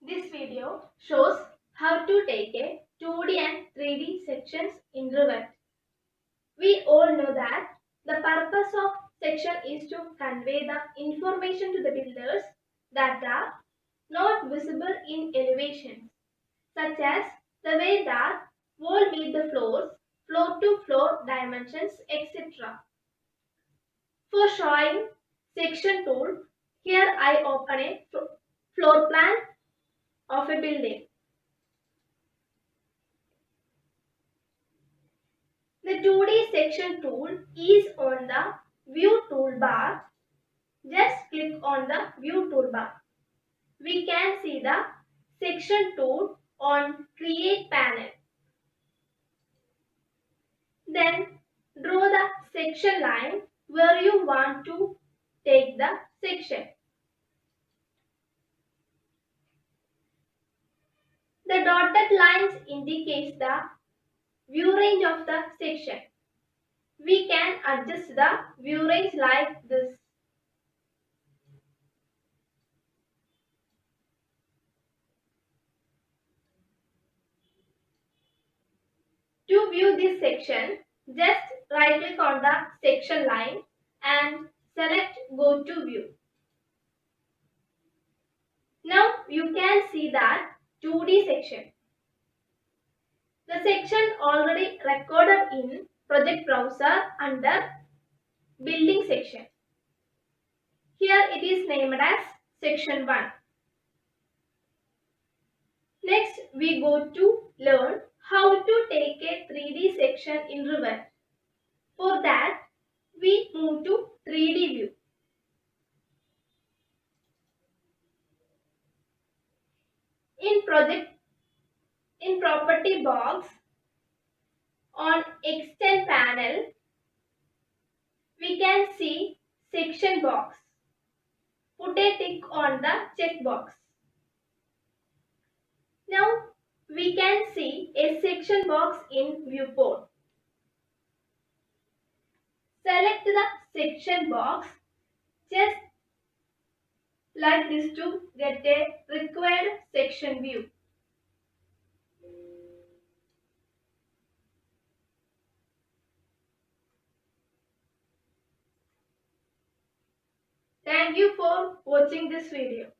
This video shows how to take a 2D and 3D sections in Revit. We all know that the purpose of section is to convey the information to the builders that are not visible in elevations, such as the way that wall meet the floors, floor to floor dimensions, etc. For showing section tool, here I open a floor plan of a building. The 2D section tool is on the View toolbar. Just click on the View toolbar. We can see the section tool on Create panel. Then draw the section line where you want to take the section. The dotted lines indicates the view range of the section. We can adjust the view range like this. To view this section, just right click on the section line and select Go to View. Now you can see that 2D section. The section already recorded in Project Browser under Building section. Here it is named as Section 1. Next we go to learn how to take a 3D section in Revit. For that we move to 3D view. In property box on extend panel, we can see section box. Put a tick on the checkbox. Now we can see a section box in viewport. Select the section box just like this to get a required section view. Thank you for watching this video.